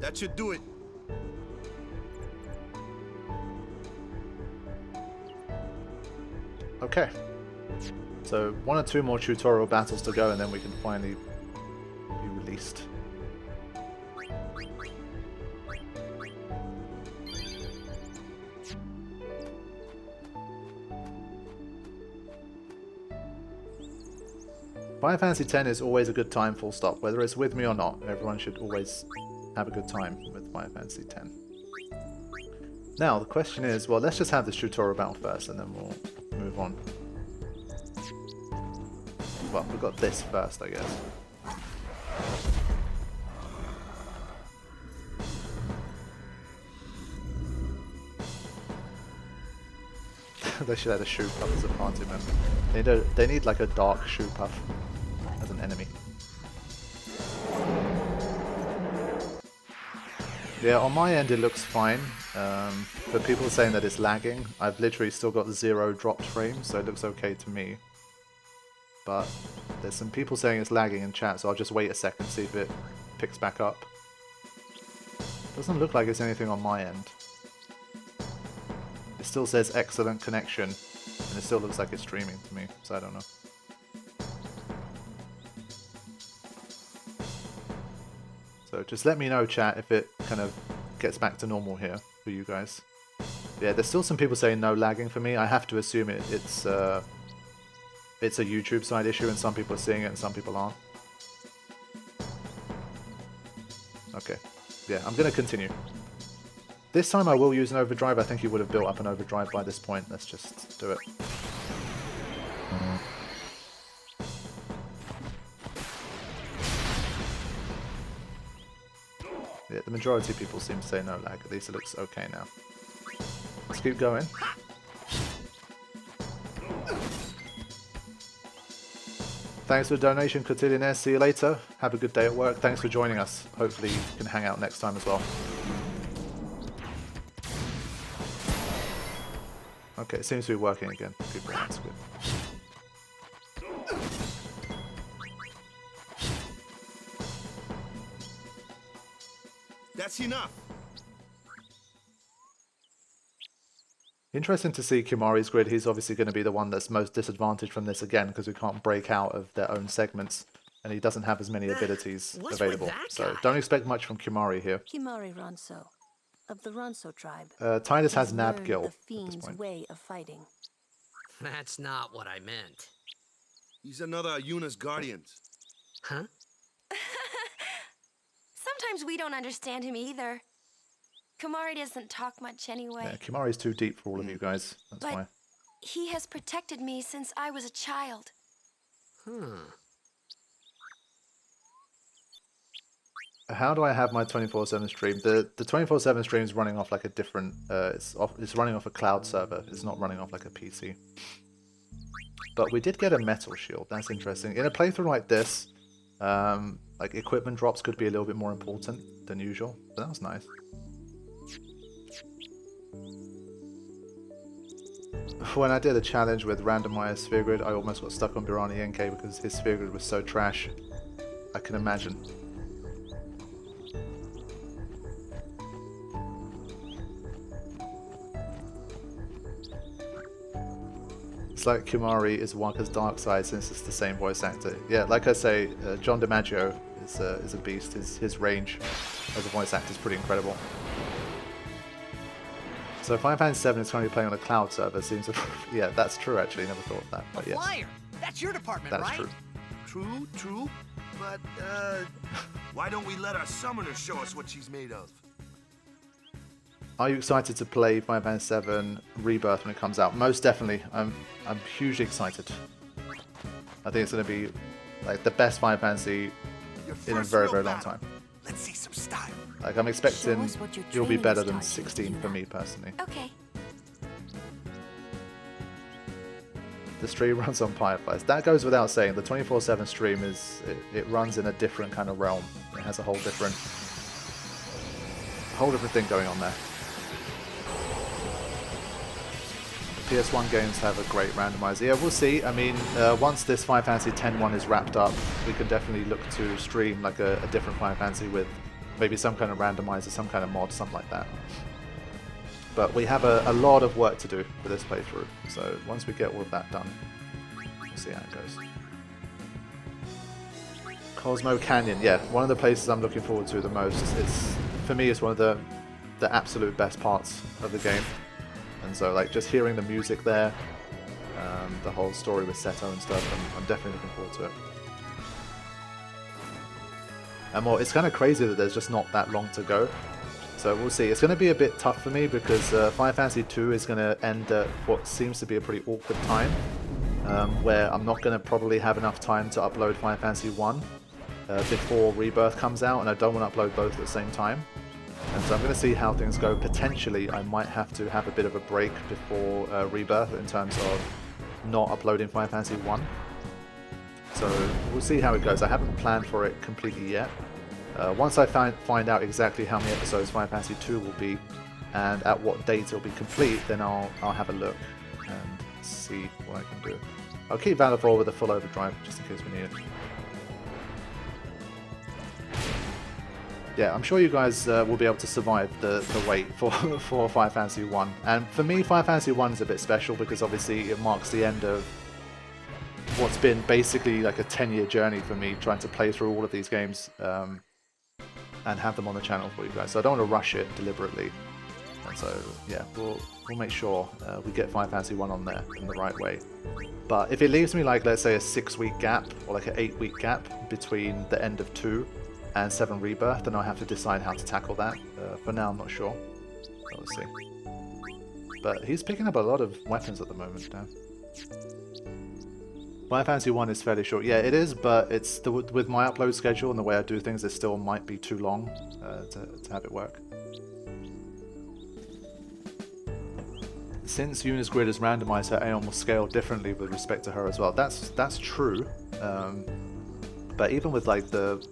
That should do it. Okay. So 1 or 2 more tutorial battles to go, and then we can finally be released. Final Fantasy X is always a good time, full stop. Whether it's with me or not, everyone should always have a good time with Final Fantasy X. Now, the question is, well, let's just have this tutorial battle first, and then we'll move on. Well, we've got this first, I guess. They should have a shoe puff as a party member. They need like a dark shoe puff as an enemy. Yeah, on my end it looks fine, but people are saying that it's lagging. I've literally still got 0 dropped frames, so it looks okay to me. But there's some people saying it's lagging in chat, so I'll just wait a second, see if it picks back up. Doesn't look like it's anything on my end. It still says excellent connection, and it still looks like it's streaming to me, so I don't know. So just let me know, chat, if it kind of gets back to normal here for you guys. Yeah, there's still some people saying no lagging for me. I have to assume it's a YouTube side issue, and some people are seeing it and some people aren't. Okay, yeah, I'm going to continue. This time I will use an overdrive. I think you would have built up an overdrive by this point. Let's just do it. Yeah, the majority of people seem to say no lag. At least it looks okay now. Let's keep going. Thanks for the donation, Cotillionaire. See you later. Have a good day at work. Thanks for joining us. Hopefully you can hang out next time as well. Okay, it seems to be working again. Good, that's good. That's enough. Interesting to see Kimari's grid. He's obviously going to be the one that's most disadvantaged from this again, because we can't break out of their own segments, and he doesn't have as many abilities available. So don't expect much from Kimari here. Kimari Ronso, of the Ronso tribe. Tidus has He's Nab learned Gil the at this fiend's point. way of fighting. That's not what I meant. He's another Yuna's guardian. Huh? Sometimes we don't understand him either. Kumari doesn't talk much anyway. Yeah, Kimari's too deep for all of you guys. That's But why. he has protected me since I was a child. How do I have my 24/7 stream? The 24/7 stream is running off like a different. It's running off a cloud server. It's not running off like a PC. But we did get a metal shield. That's interesting. In a playthrough like this, like equipment drops could be a little bit more important than usual. But that was nice. When I did a challenge with Randomizer Sphere Grid, I almost got stuck on Birani NK because his Sphere Grid was so trash. I can imagine. It's like Kimari is Wonka's dark side since it's the same voice actor. Yeah, like I say, John DiMaggio is a beast. His range as a voice actor is pretty incredible. So Final Fantasy VII is currently playing on a cloud server. Seems to, yeah, that's true actually. Never thought of that. But yes, Flyer! That's your department, that's right? true. True. But, why don't we let our summoner show us what she's made of? Are you excited to play Final Fantasy VII Rebirth when it comes out? Most definitely. I'm hugely excited. I think it's going to be like the best Final Fantasy in a very, very long time. Let's see some style. Like I'm expecting Show us what your it'll be training better is than taught you, 16 for Yuna. me personally. Okay. The stream runs on Fireflies. That goes without saying. The 24/7 stream it runs in a different kind of realm. It has a whole different thing going on there. The PS1 games have a great randomizer. Yeah, we'll see. I mean, once this Final Fantasy X-1 is wrapped up, we can definitely look to stream like a different Final Fantasy with Maybe some kind of randomizer, some kind of mod, something like that. But we have a lot of work to do for this playthrough, so once we get all of that done, we'll see how it goes. Cosmo Canyon, yeah, one of the places I'm looking forward to the most. It's, for me, it's one of the absolute best parts of the game. And so, like, just hearing the music there, the whole story with Seto and stuff, I'm definitely looking forward to it. And more, it's kind of crazy that there's just not that long to go. So we'll see. It's going to be a bit tough for me because Final Fantasy II is going to end at what seems to be a pretty awkward time, where I'm not going to probably have enough time to upload Final Fantasy I before Rebirth comes out, and I don't want to upload both at the same time. And so I'm going to see how things go. Potentially, I might have to have a bit of a break before Rebirth in terms of not uploading Final Fantasy I. So we'll see how it goes. I haven't planned for it completely yet. Once I find out exactly how many episodes Final Fantasy II will be and at what date it'll be complete, then I'll have a look and see what I can do. I'll keep Valor 4 with a full overdrive just in case we need it. Yeah, I'm sure you guys will be able to survive the wait for Final Fantasy I. And for me, Final Fantasy I is a bit special because obviously it marks the end of what's been basically like a 10-year journey for me trying to play through all of these games and have them on the channel for you guys. So I don't want to rush it deliberately. And so, yeah, we'll make sure we get Final Fantasy I on there in the right way. But if it leaves me like, let's say, a 6-week gap or like an 8-week gap between the end of 2 and 7 Rebirth, then I'll have to decide how to tackle that. For now, I'm not sure. So we'll see. But he's picking up a lot of weapons at the moment, Dan. Final Fantasy I is fairly short. Yeah, it is, but it's with my upload schedule and the way I do things, it still might be too long to have it work. Since Yuna's grid is randomized, her Aeon will scale differently with respect to her as well. That's true. But even with like the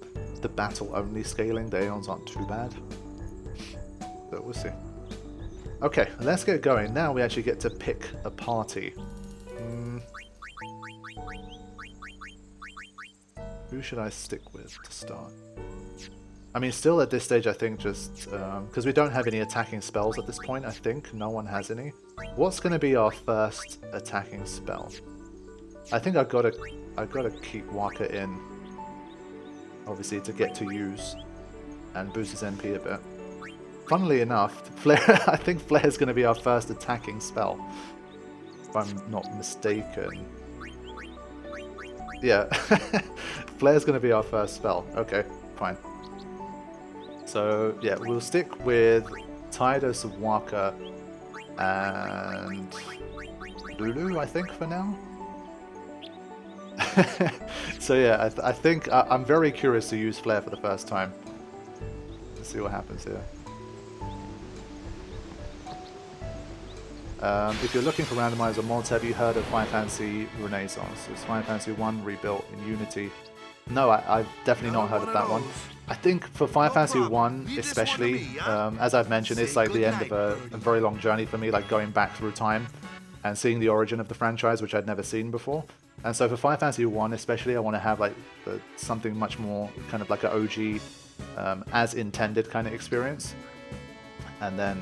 battle-only scaling, the Aeons aren't too bad. But we'll see. Okay, let's get going. Now we actually get to pick a party. Who should I stick with to start? I mean, still at this stage, I think just because we don't have any attacking spells at this point. I think no one has any. What's going to be our first attacking spell? I think I've got to keep Waka in, obviously, to get to use and boost his NP a bit. Funnily enough, Flare. I think Flare is going to be our first attacking spell, if I'm not mistaken. Yeah, Flare's going to be our first spell. Okay, fine. So, yeah, we'll stick with Tidus, Waka, and Lulu, I think, for now. So, yeah, I think I'm very curious to use Flare for the first time. Let's see what happens here. If you're looking for randomizer mods, have you heard of Final Fantasy Renaissance? It's Final Fantasy 1 rebuilt in Unity. No, I've definitely not heard of that one. I think for Final Fantasy 1 especially, as I've mentioned, it's like the end of a very long journey for me, like going back through time and seeing the origin of the franchise, which I'd never seen before. And so for Final Fantasy 1 especially, I want to have like something much more kind of like an OG, as intended kind of experience. And then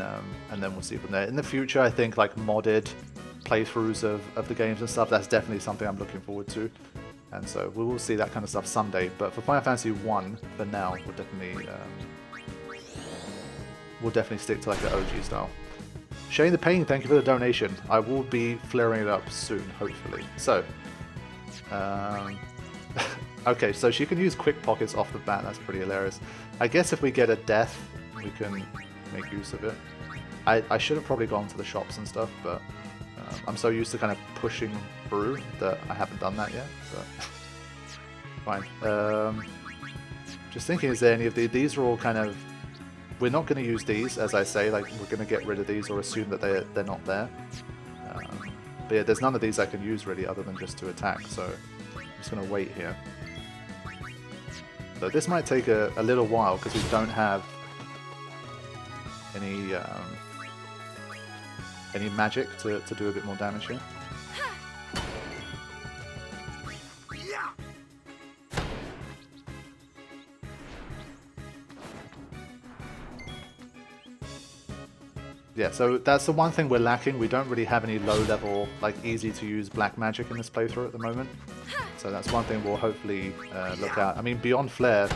we'll see from there. In the future, I think like modded playthroughs of the games and stuff, that's definitely something I'm looking forward to. And so we will see that kind of stuff someday. But for Final Fantasy 1, for now, we'll definitely stick to like the OG style. Shane the Pain, thank you for the donation. I will be flaring it up soon, hopefully. So, okay, so she can use quick pockets off the bat. That's pretty hilarious. I guess if we get a death, we can make use of it. I should have probably gone to the shops and stuff, but I'm so used to kind of pushing through that I haven't done that yet, but fine. Just thinking, is there any of these are all kind of, we're not going to use these, as I say, like we're going to get rid of these or assume that they're not there. But yeah, there's none of these I can use really other than just to attack, so I'm just going to wait here. So this might take a little while because we don't have any magic to do a bit more damage here. yeah, so that's the one thing we're lacking. We don't really have any low-level, like, easy-to-use black magic in this playthrough at the moment. So that's one thing we'll hopefully look at. I mean, beyond Flare,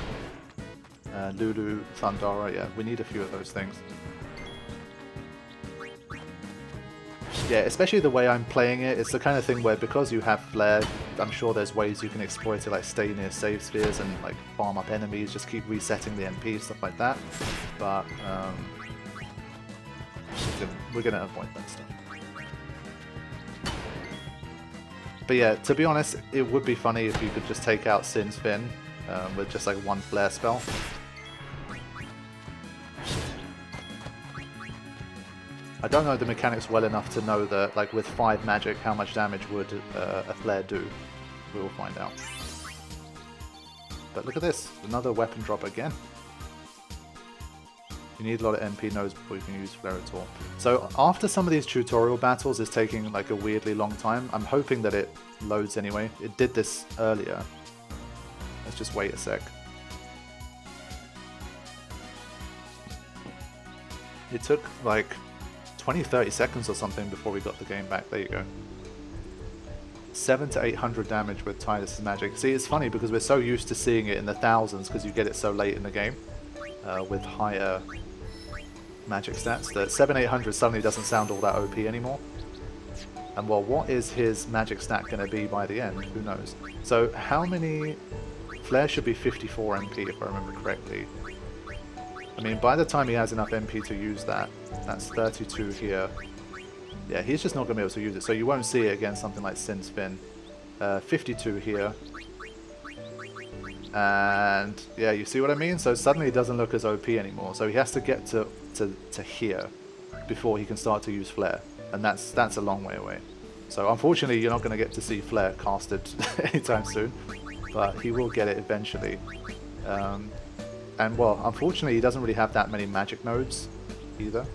Lulu, Thundara, yeah, we need a few of those things. Yeah, especially the way I'm playing it, it's the kind of thing where because you have Flare, I'm sure there's ways you can exploit it, like stay near save spheres and like farm up enemies, just keep resetting the MP, stuff like that. But we're gonna avoid that stuff. But yeah, to be honest, it would be funny if you could just take out Sin's Fin with just like one Flare spell. I don't know the mechanics well enough to know that, like, with 5 magic, how much damage would a Flare do. We will find out. But look at this, another weapon drop again. You need a lot of MP nodes before you can use Flare at all. So after some of these tutorial battles is taking like a weirdly long time, I'm hoping that it loads anyway. It did this earlier. Let's just wait a sec. It took like 20-30 seconds or something before we got the game back. There you go. 700 to 800 damage with Tidus' magic. See, it's funny because we're so used to seeing it in the thousands because you get it so late in the game with higher magic stats that 700-800 suddenly doesn't sound all that OP anymore. And well, what is his magic stat going to be by the end? Who knows? So how many... Flare should be 54 MP if I remember correctly. I mean, by the time he has enough MP to use that, that's 32 here. Yeah, he's just not going to be able to use it, so you won't see it against something like Sin's Fin. 52 here. And yeah, you see what I mean? So suddenly it doesn't look as OP anymore. So he has to get to here before he can start to use Flare. And that's a long way away. So unfortunately, you're not going to get to see Flare casted anytime soon. But he will get it eventually. And well, unfortunately, he doesn't really have that many magic nodes either.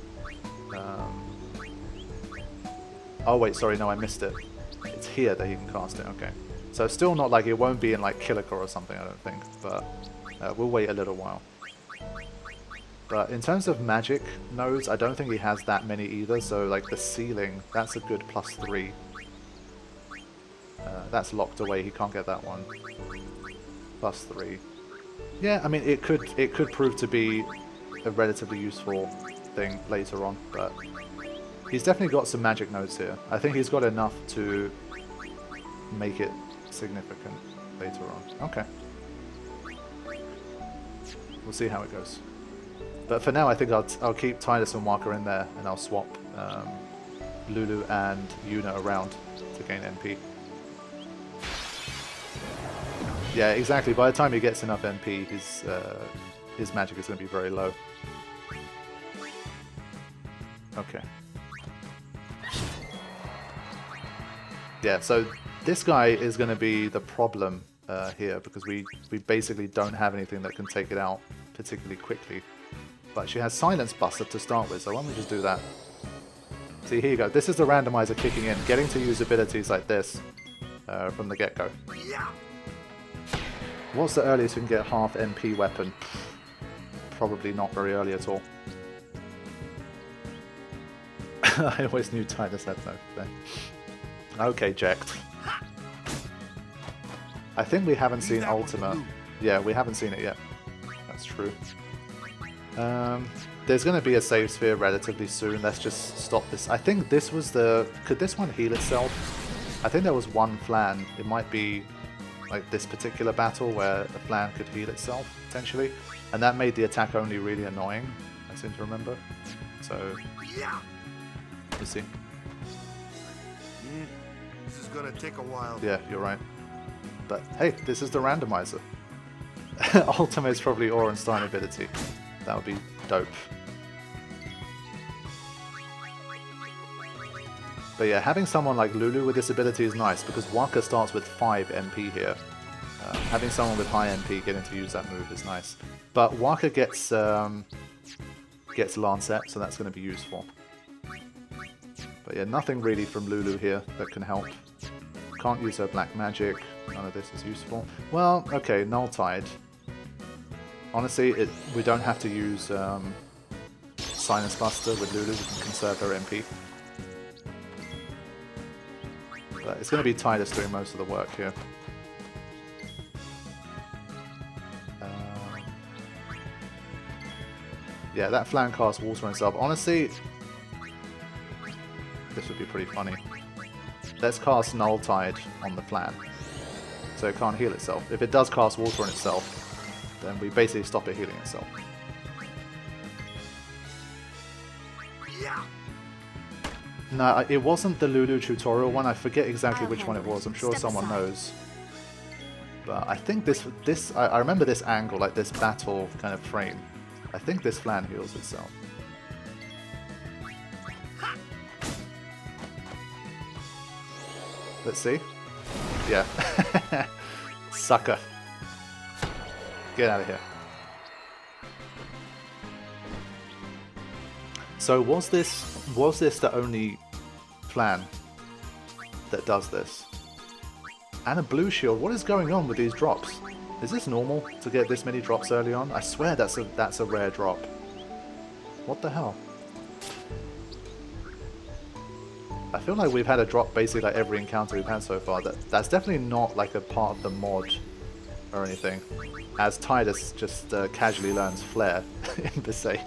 Oh wait, sorry, no, I missed it. It's here that he can cast it, okay. So still not like, it won't be in like Kilika or something, I don't think, but we'll wait a little while. But in terms of magic nodes, I don't think he has that many either, so like the ceiling, that's a good +3. That's locked away, he can't get that one. +3. Yeah, I mean, it could prove to be a relatively useful thing later on, but he's definitely got some magic nodes here. I think he's got enough to make it significant later on. Okay. We'll see how it goes. But for now, I think I'll keep Tidus and Waka in there, and I'll swap Lulu and Yuna around to gain MP. Yeah, exactly. By the time he gets enough MP, his magic is going to be very low. Okay. Yeah, so this guy is going to be the problem here because we basically don't have anything that can take it out particularly quickly. But she has Silence Buster to start with, so why don't we just do that? See, here you go. This is the randomizer kicking in, getting to use abilities like this from the get-go. What's the earliest we can get half MP weapon? Probably not very early at all. I always knew Tidus had no thing. Okay, Jekt. I think we haven't seen Ultima. Yeah, we haven't seen it yet. That's true. There's going to be a save sphere relatively soon. Let's just stop this. I think this was the... Could this one heal itself? I think there was one flan. It might be like this particular battle where the flan could heal itself, potentially. And that made the attack only really annoying, I seem to remember. So, we'll see. This is gonna take a while. Yeah, you're right. But hey, this is the randomizer. Ultima is probably Orenstein ability. That would be dope. But yeah, having someone like Lulu with this ability is nice because Waka starts with 5 MP here. Having someone with high MP getting to use that move is nice. But Waka gets Lancet, so that's going to be useful. But yeah, nothing really from Lulu here that can help. Can't use her black magic. None of this is useful. Well, okay, Null Tide. Honestly, we don't have to use Sinus Buster with Lulu, we can conserve her MP. But it's going to be Tidus doing most of the work here. Yeah, that Flan casts water on itself. Honestly, this would be pretty funny. Let's cast Null Tide on the Flan, so it can't heal itself. If it does cast water on itself, then we basically stop it healing itself. No, it wasn't the Lulu tutorial one. I forget exactly which one it was. I'm sure someone knows. But I think this I remember this angle, like this battle kind of frame. I think this Flan heals itself. Let's see. Yeah. Sucker. Get out of here. So was this the only Flan that does this? And a blue shield. What is going on with these drops? Is this normal to get this many drops early on? I swear that's a rare drop. What the hell? I feel like we've had a drop basically like every encounter we've had so far. That's definitely not like a part of the mod or anything. As Tidus just casually learns Flare in Besaid.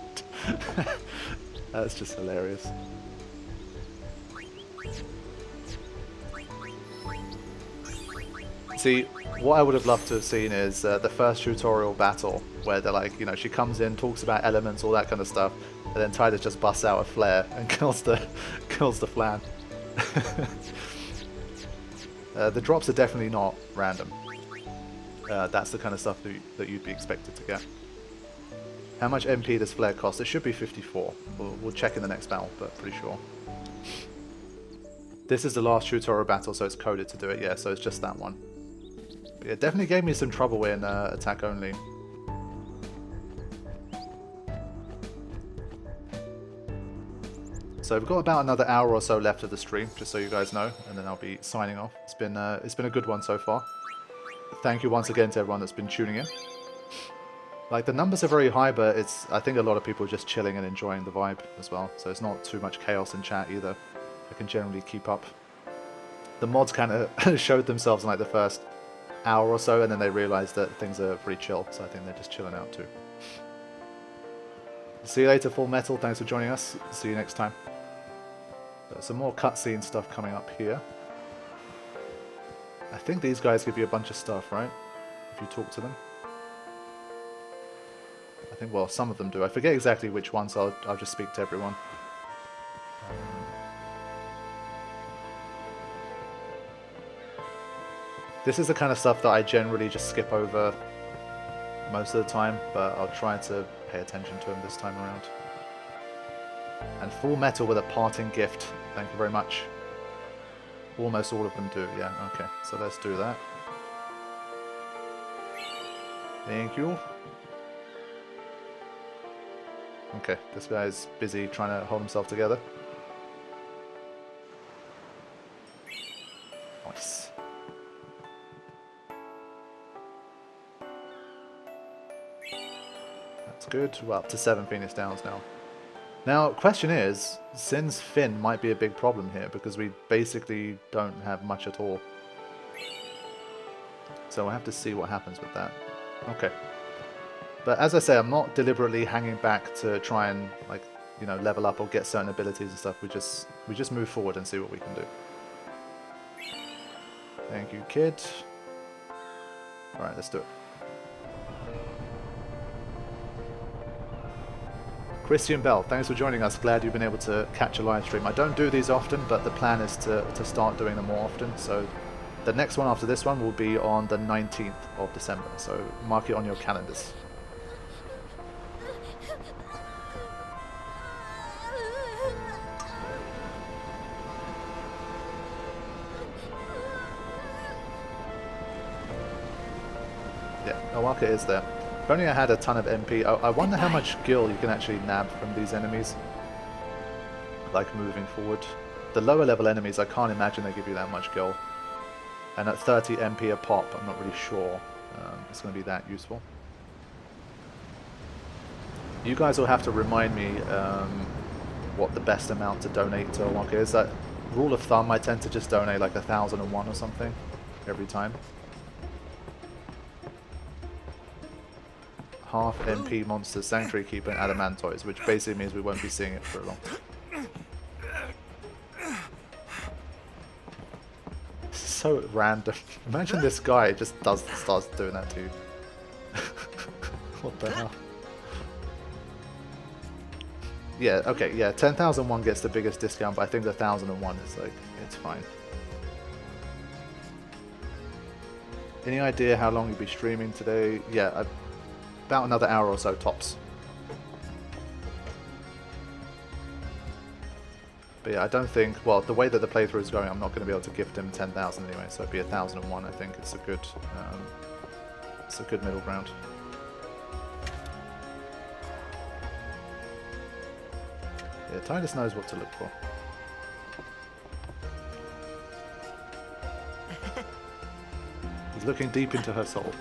That's just hilarious. See, what I would have loved to have seen is the first tutorial battle where they're like, you know, she comes in, talks about elements, all that kind of stuff, and then Tidus just busts out a flare and kills the Flan. The drops are definitely not random. That's the kind of stuff that you'd be expected to get. How much MP does flare cost? It should be 54. We'll check in the next battle, but pretty sure. This is the last tutorial battle, so it's coded to do it. Yeah, so it's just that one. But it definitely gave me some trouble in attack only. So we've got about another hour or so left of the stream, just so you guys know, and then I'll be signing off. It's been a good one so far. Thank you once again to everyone that's been tuning in. Like, the numbers are very high, but I think a lot of people are just chilling and enjoying the vibe as well. So it's not too much chaos in chat either. I can generally keep up. The mods kind of showed themselves in like the first hour or so, and then they realized that things are pretty chill. So I think they're just chilling out too. See you later, Full Metal. Thanks for joining us. See you next time. Some more cutscene stuff coming up here. I think these guys give you a bunch of stuff, right? If you talk to them. I think, well, some of them do. I forget exactly which ones, so I'll just speak to everyone. This is the kind of stuff that I generally just skip over most of the time, but I'll try to pay attention to them this time around. And Full Metal with a parting gift. Thank you very much. Almost all of them do, yeah, okay. So let's do that. Thank you. Okay, this guy's busy trying to hold himself together. Nice. That's good. We're up to 7 Phoenix Downs now. Now, question is, Sin's Fin might be a big problem here because we basically don't have much at all. So we'll have to see what happens with that. Okay. But as I say, I'm not deliberately hanging back to try and, like, you know, level up or get certain abilities and stuff. We just move forward and see what we can do. Thank you, kid. Alright, let's do it. Christian Bell, thanks for joining us. Glad you've been able to catch a live stream. I don't do these often, but the plan is to start doing them more often. So the next one after this one will be on the 19th of December. So mark it on your calendars. Yeah, no, mark it is there. If only I had a ton of MP. I wonder how much gil you can actually nab from these enemies. Like, moving forward. The lower level enemies, I can't imagine they give you that much gil. And at 30 MP a pop, I'm not really sure it's going to be that useful. You guys will have to remind me what the best amount to donate to a Wonka is. That rule of thumb, I tend to just donate like 1,001 or something every time. Half MP monsters, Sanctuary Keeper, and Adamantoids, which basically means we won't be seeing it for a long time. This is so random. Imagine this guy just starts doing that to you. What the hell? Yeah, okay, yeah, 10,001 gets the biggest discount, but I think the 1,001 is like, it's fine. Any idea how long you'll be streaming today? Yeah, about another hour or so tops. But yeah, I don't think, well, the way that the playthrough is going, I'm not going to be able to gift him 10,000 anyway, so it'd be 1,001. I think it's a good middle ground. Yeah, Titus knows what to look for. He's looking deep into her soul.